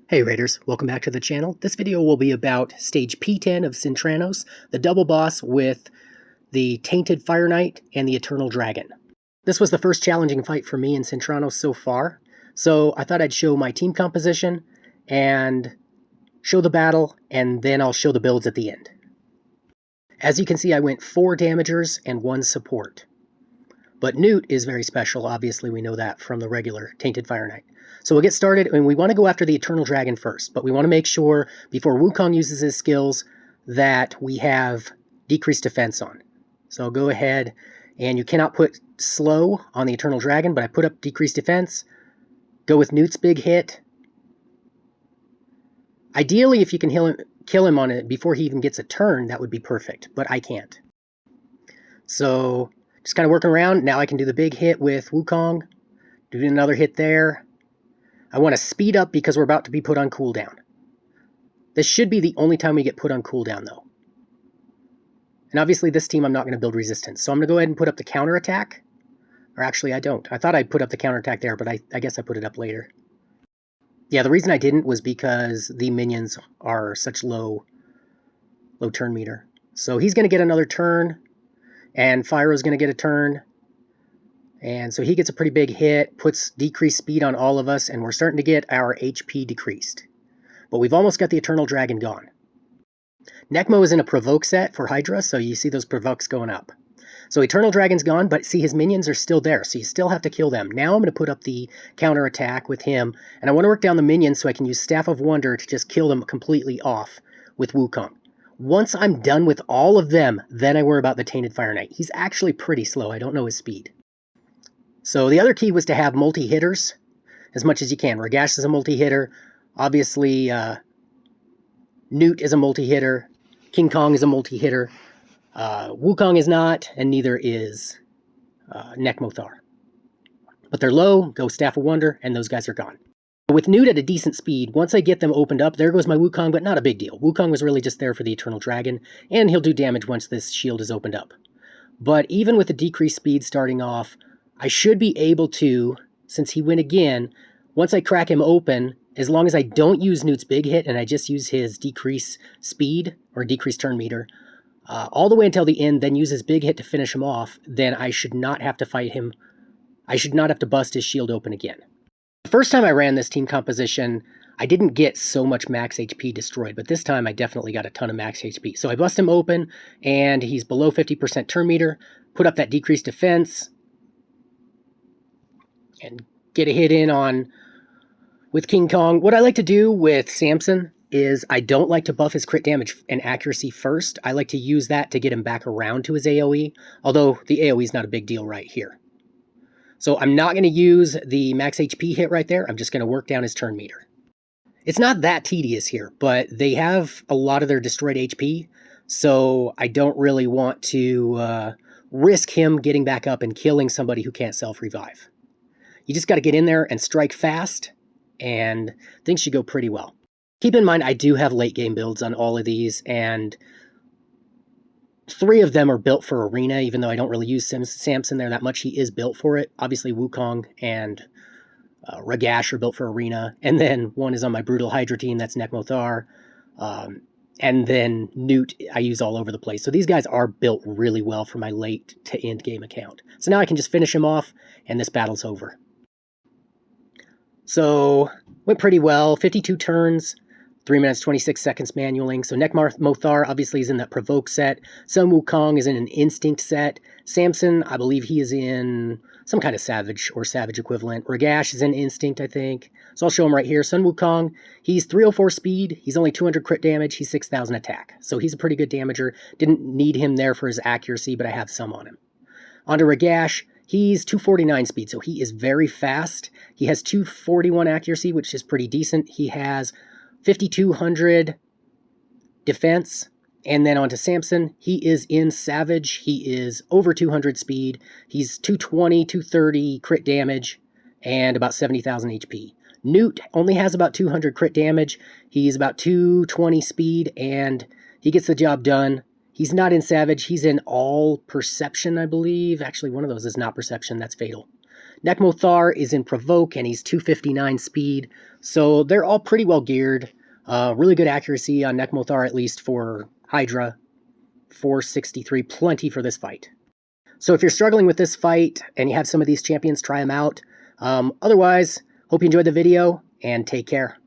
Hey Raiders, welcome back to the channel. This video will be about stage P10 of Sintranos, the double boss with the Tainted Fire Knight and the Eternal Dragon. This was the first challenging fight for me in Sintranos so far, so I thought I'd show my team composition and show the battle, and then I'll show the builds at the end. As you can see, I went 4 damagers and 1 support. But Gnut is very special, obviously we know that from the regular Tainted Fire Knight. So we'll get started, and we want to go after the Eternal Dragon first, but we want to make sure, before Wukong uses his skills, that we have decreased defense on. So I'll go ahead, and you cannot put slow on the Eternal Dragon, but I put up decreased defense. Go with Gnut's big hit. Ideally, if you can kill him on it before he even gets a turn, that would be perfect, but I can't. So just kind of working around. Now I can do the big hit with Wukong. Do another hit there. I want to speed up because we're about to be put on cooldown. This should be the only time we get put on cooldown, though. And obviously this team I'm not going to build resistance, so I'm going to go ahead and put up the counterattack. Or actually I don't. I thought I'd put up the counterattack there, but I guess I put it up later. Yeah, the reason I didn't was because the minions are such low turn meter. So he's going to get another turn, and Fyro's going to get a turn. And so he gets a pretty big hit, puts decreased speed on all of us, and we're starting to get our HP decreased. But we've almost got the Eternal Dragon gone. Nekmo is in a provoke set for Hydra, so you see those provokes going up. So Eternal Dragon's gone, but see his minions are still there, so you still have to kill them. Now I'm going to put up the counterattack with him, and I want to work down the minions so I can use Staff of Wonder to just kill them completely off with Wukong. Once I'm done with all of them, then I worry about the Tainted Fire Knight. He's actually pretty slow. I don't know his speed. So the other key was to have multi-hitters as much as you can. Ragash is a multi-hitter. Obviously, Gnut is a multi-hitter. King Kong is a multi-hitter. Wukong is not, and neither is Nekmo Thar. But they're low, go Staff of Wonder, and those guys are gone. With Gnut at a decent speed, once I get them opened up, there goes my Wukong, but not a big deal. Wukong was really just there for the Eternal Dragon, and he'll do damage once this shield is opened up. But even with the decreased speed starting off, I should be able to, since he went again, once I crack him open, as long as I don't use Gnut's big hit and I just use his decrease speed or decrease turn meter, all the way until the end, then use his big hit to finish him off, then I should not have to fight him. I should not have to bust his shield open again. The first time I ran this team composition, I didn't get so much max HP destroyed, but this time I definitely got a ton of max HP. So I bust him open, and he's below 50% turn meter, put up that decreased defense, and get a hit in on with King Kong. What I like to do with Samson is I don't like to buff his crit damage and accuracy first. I like to use that to get him back around to his AoE, although the AoE is not a big deal right here. So I'm not going to use the max HP hit right there. I'm just going to work down his turn meter. It's not that tedious here, but they have a lot of their destroyed HP, so I don't really want to risk him getting back up and killing somebody who can't self-revive. You just got to get in there and strike fast, and things should go pretty well. Keep in mind, I do have late game builds on all of these, and 3 of them are built for Arena, even though I don't really use Samson there that much. He is built for it. Obviously, Wukong and Ragash are built for Arena, and then 1 is on my Brutal Hydra team, that's Nekmo Thar, and then Gnut I use all over the place. So these guys are built really well for my late to end game account. So now I can just finish him off, and this battle's over. So, went pretty well, 52 turns, 3 minutes 26 seconds manualing. So Nekmo Thar obviously is in that provoke set. Sun Wukong is in an instinct set. Samson, I believe he is in some kind of savage or savage equivalent. Ragash is in instinct, I think. So I'll show him right here. Sun Wukong, he's 304 speed. He's only 200 crit damage. He's 6,000 attack. So he's a pretty good damager. Didn't need him there for his accuracy, but I have some on him. On to Ragash. He's 249 speed, so he is very fast. He has 241 accuracy, which is pretty decent. He has 5,200 defense. And then on to Samson. He is in Savage. He is over 200 speed. He's 220, 230 crit damage, and about 70,000 HP. Gnut only has about 200 crit damage. He's about 220 speed, and he gets the job done. He's not in Savage. He's in all Perception, I believe. Actually, one of those is not Perception. That's Fatal. Nekmo Thar is in Provoke, and he's 259 speed, so they're all pretty well geared. Really good accuracy on Nekmo Thar, at least for Hydra. 463, plenty for this fight. So if you're struggling with this fight and you have some of these champions, try them out. Otherwise, hope you enjoyed the video, and take care.